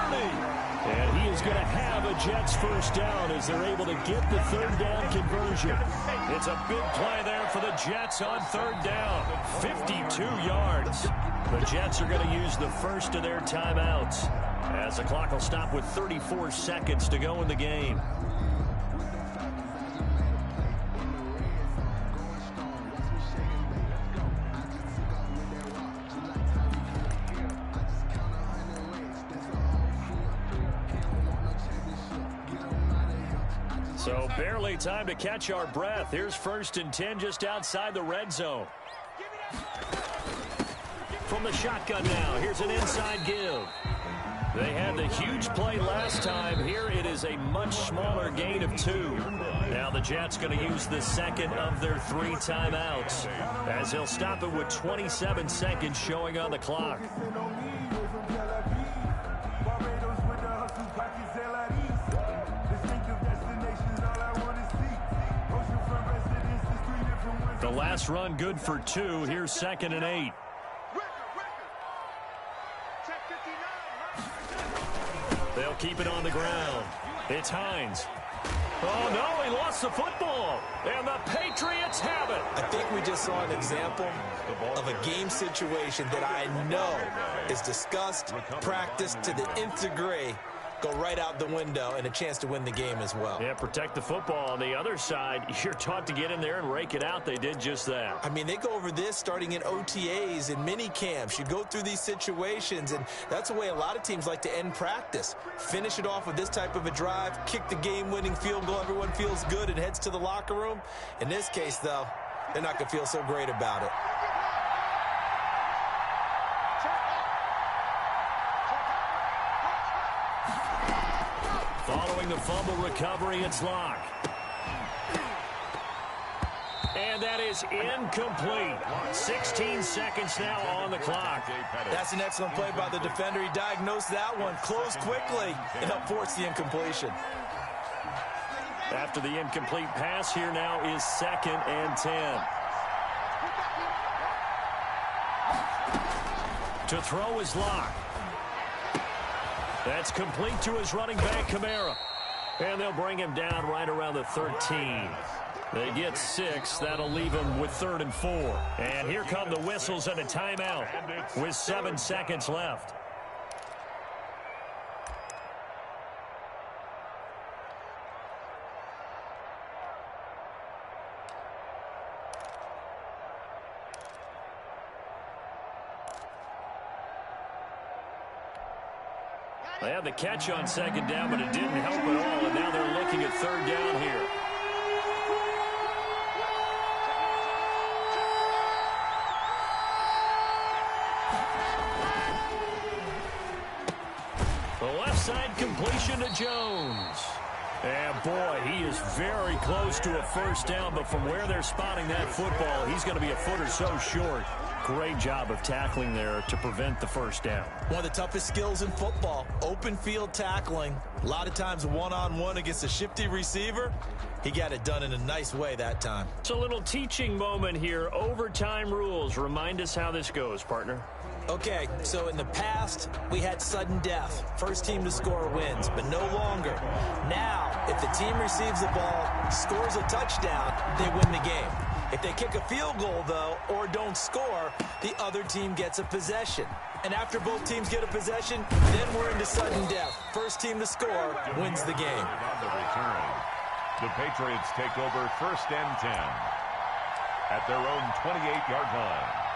And he is going to have a Jets first down as they're able to get the third down conversion. It's a big play there for the Jets on third down. 52 yards. The Jets are going to use the first of their timeouts as the clock will stop with 34 seconds to go in the game. So barely time to catch our breath. Here's 1st and 10 just outside the red zone. From the shotgun now, here's an inside give. They had the huge play last time. Here it is a much smaller gain of 2. Now the Jets going to use the second of their 3 timeouts as he'll stop it with 27 seconds showing on the clock. The last run good for 2. Here's 2nd and 8. They'll keep it on the ground. It's Hines. Oh, no, he lost the football. And the Patriots have it.
I think we just saw an example of a game situation that I know is discussed, practiced to the nth degree, go right out the window, and a chance to win the game as well.
Yeah, protect the football. On the other side, you're taught to get in there and rake it out. They did just that.
I mean, they go over this starting in OTAs and mini camps. You go through these situations, and that's the way a lot of teams like to end practice. Finish it off with this type of a drive, kick the game-winning field goal. Everyone feels good and heads to the locker room. In this case, though, they're not going to feel so great about it.
Following the fumble recovery, it's Locke. And that is incomplete. 16 seconds now on the clock.
That's an excellent play by the defender. He diagnosed that one, closed quickly, and helped force the incompletion.
After the incomplete pass, here now is 2nd and 10. To throw is Locke. That's complete to his running back, Kamara. And they'll bring him down right around the 13. They get 6. That'll leave them with 3rd and 4. And here come the whistles and a timeout with 7 seconds left. They had the catch on 2nd down, but it didn't help at all, and now they're looking at 3rd down here. The left side completion to Jones. And boy, he is very close to a first down, but from where they're spotting that football, he's going to be a foot or so short. Great job of tackling there to prevent the first down.
One of the toughest skills in football, open field tackling. A lot of times one-on-one against a shifty receiver. He got it done in a nice way that time.
It's a little teaching moment here. Overtime rules. Remind us how this goes, partner.
Okay, so in the past, we had sudden death. First team to score wins, but no longer. Now, if the team receives the ball, scores a touchdown, they win the game. If they kick a field goal, though, or don't score, the other team gets a possession. And after both teams get a possession, then we're into sudden death. First team to score wins the game.
On the return, the Patriots take over 1st and 10 at their own 28-yard line.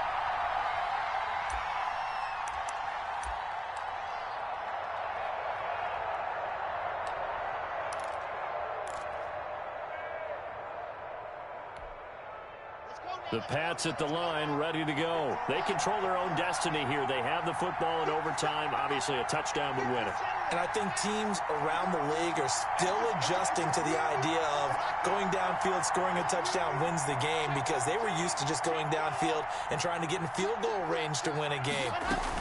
The Pats at the line, ready to go. They control their own destiny here. They have the football in overtime. Obviously, a touchdown would win it.
And I think teams around the league are still adjusting to the idea of going downfield, scoring a touchdown wins the game, because they were used to just going downfield and trying to get in field goal range to win a game.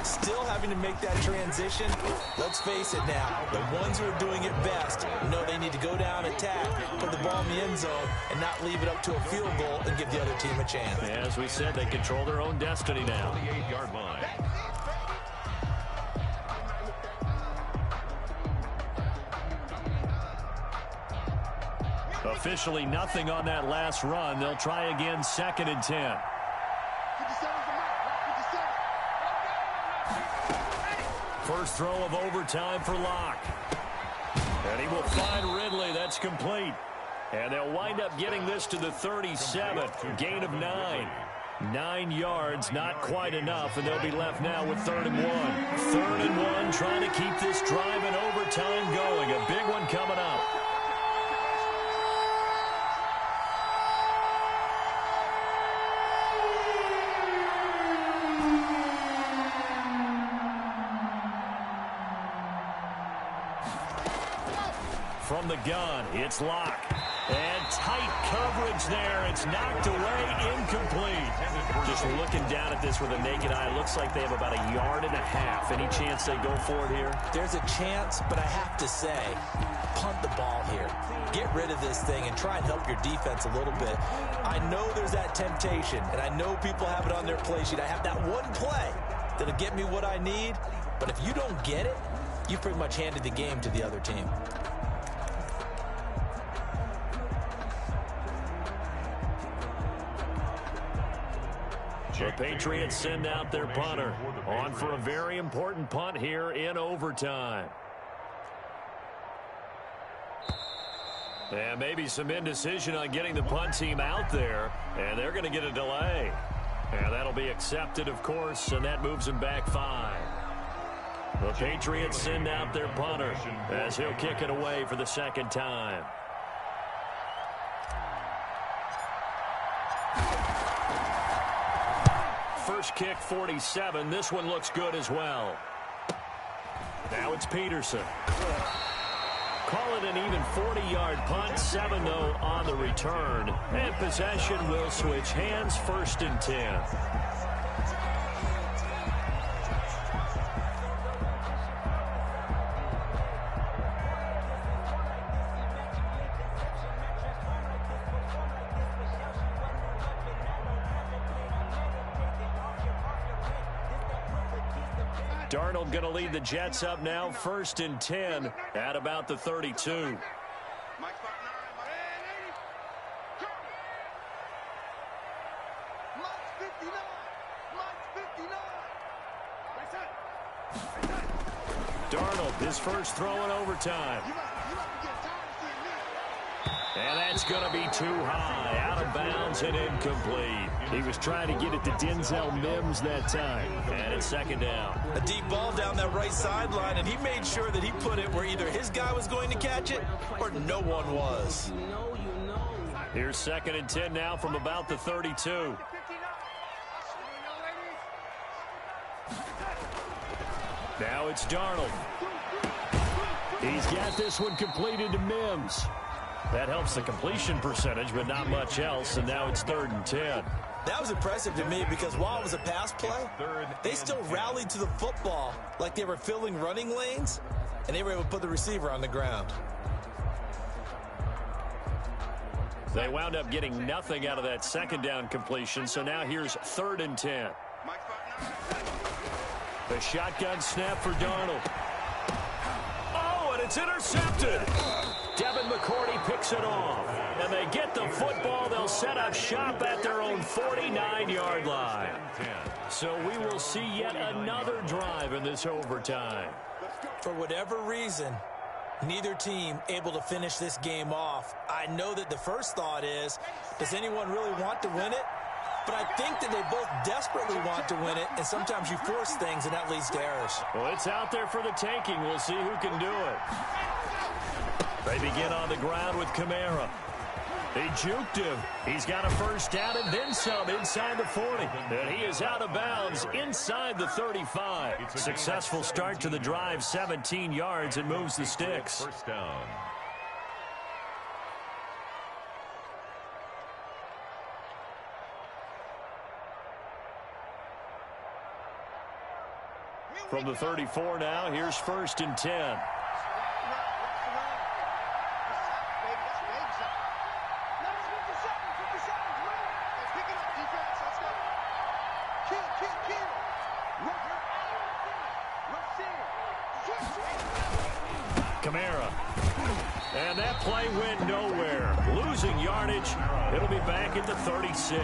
Still having to make that transition. Let's face it now, the ones who are doing it best know they need to go down, attack, put the ball in the end zone, and not leave it up to a field goal and give the other team a chance.
As we said, they control their own destiny now.
28-yard line.
Officially nothing on that last run. They'll try again, 2nd and 10. First throw of overtime for Locke. And he will find Ridley. That's complete. And they'll wind up getting this to the 37. Gain of 9. 9 yards, not quite enough, and they'll be left now with 3rd and 1. 3rd and 1, trying to keep this drive in overtime going. A big one coming up. From the gun, it's Locke. And tight coverage there. It's knocked away, incomplete. Just looking down at this with a naked eye, looks like they have about 1.5 yards. Any chance they go for it here?
There's a chance, but I have to say, punt the ball here. Get rid of this thing and try and help your defense a little bit. I know there's that temptation, and I know people have it on their play sheet. I have that one play that'll get me what I need, but if you don't get it, you pretty much handed the game to the other team.
The Patriots send out their punter. On for a very important punt here in overtime. And maybe some indecision on getting the punt team out there. And they're going to get a delay. And that'll be accepted, of course, and that moves them back 5. The Patriots send out their punter as he'll kick it away for the 2nd time. First kick, 47. This one looks good as well. Now it's Peterson. Call it an even 40-yard punt. 7, though, on the return. And possession will switch hands. 1st and 10. Darnold going to lead the Jets up now, 1st and 10 at about the 32. Darnold, his first throw in overtime. And that's going to be too high, out of bounds and incomplete. He was trying to get it to Denzel Mims that time. And it's 2nd down.
A deep ball down that right sideline, and he made sure that he put it where either his guy was going to catch it or no one was.
Here's 2nd and 10 now from about the 32. Now it's Darnold. He's got this one completed to Mims. That helps the completion percentage, but not much else, and now it's 3rd and 10.
That was impressive to me because while it was a pass play, they still rallied to the football like they were filling running lanes, and they were able to put the receiver on the ground.
They wound up getting nothing out of that 2nd down completion, so now here's 3rd and 10. The shotgun snap for Darnold. Oh, and it's intercepted. Devin McCourty picks it off. And they get the football. They'll set up shop at their own 49-yard line. So we will see yet another drive in this overtime.
For whatever reason, neither team able to finish this game off. I know that the first thought is, does anyone really want to win it? But I think that they both desperately want to win it, and sometimes you force things, and that leads to errors.
Well, it's out there for the taking. We'll see who can do it. They begin on the ground with Kamara. He juked him. He's got a first down and then some inside the 40. And he is out of bounds inside the 35. Successful start to the drive, 17 yards, and moves the sticks.
First down.
From the 34 now, here's 1st and 10. Kamara. And that play went nowhere. Losing yardage. It'll be back at the 36.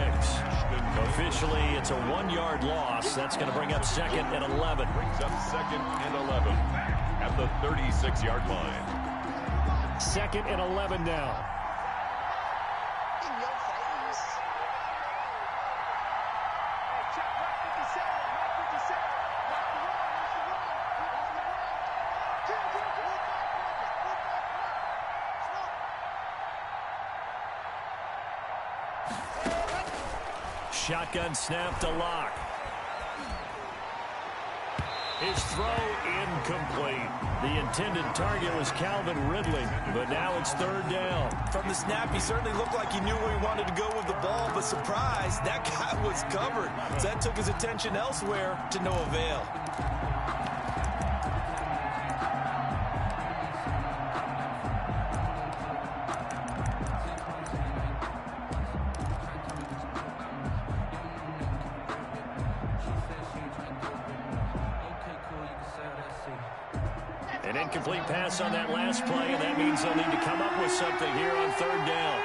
Officially, it's a 1-yard loss. That's going to bring up 2nd and 11.
Brings up 2nd and 11 at the 36-yard line.
2nd and 11 now. Shotgun snap to Locke. His throw incomplete. The intended target was Calvin Ridley, but now it's 3rd down.
From the snap, he certainly looked like he knew where he wanted to go with the ball, but surprise, that guy was covered. So that took his attention elsewhere to no avail.
An incomplete pass on that last play, and that means they'll need to come up with something here on 3rd down.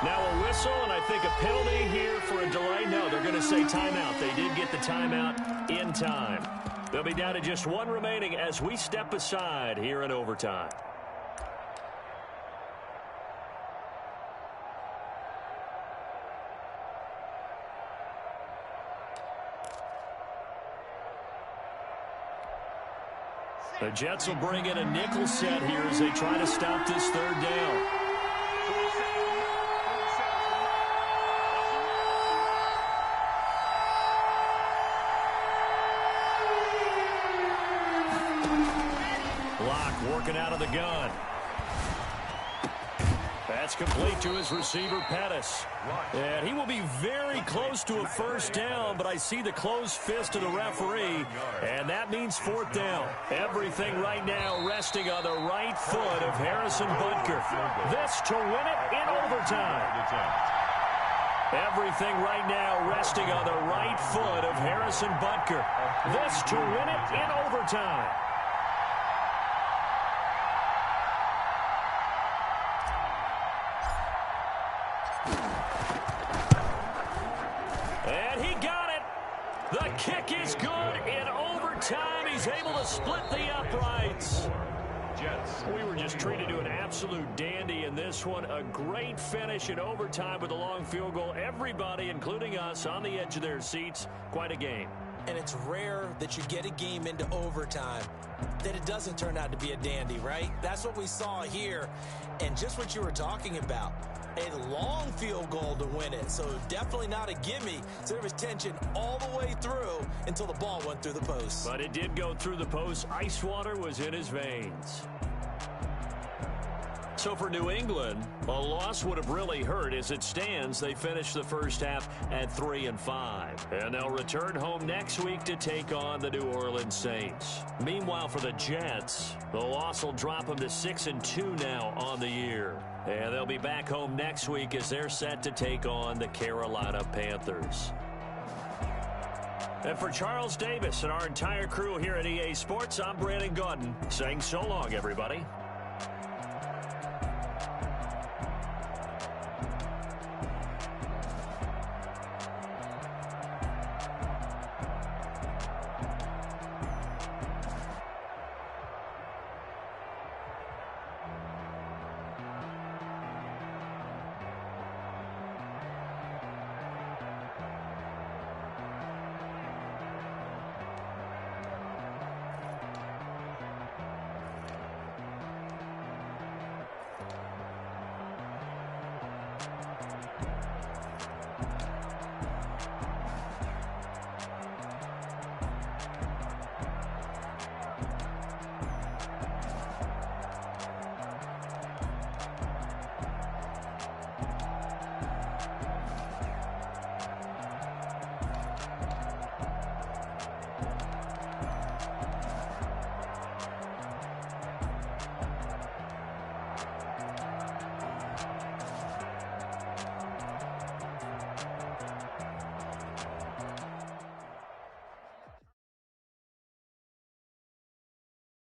Now a whistle, and I think a penalty here for a delay. No, they're going to say timeout. They did get the timeout in time. They'll be down to just 1 remaining as we step aside here in overtime. The Jets will bring in a nickel set here as they try to stop this 3rd down. Locke working out of the gun. That's complete to his receiver, Pettis. And he will be very close to a 1st down, but I see the closed fist of the referee, and that means 4th down. Everything right now resting on the right foot of Harrison Butker. This to win it in overtime. Everything right now resting on the right foot of Harrison Butker. This to win it in overtime. And he got it. The kick is good in overtime. He's able to split the uprights.
Jets.
We were just treated to an absolute dandy in this one. A great finish in overtime with a long field goal. Everybody, including us, on the edge of their seats. Quite a game.
And it's rare that you get a game into overtime that it doesn't turn out to be a dandy, right? That's what we saw here. And just what you were talking about, a long field goal to win it. So definitely not a gimme. So there was tension all the way through until the ball went through the post.
But it did go through the post. Ice water was in his veins. So for New England, a loss would have really hurt. As it stands, they finished the first half at 3-5. And they'll return home next week to take on the New Orleans Saints. Meanwhile, for the Jets, the loss will drop them to 6-2 now on the year. And they'll be back home next week as they're set to take on the Carolina Panthers. And for Charles Davis and our entire crew here at EA Sports, I'm Brandon Gaudin saying so long, everybody.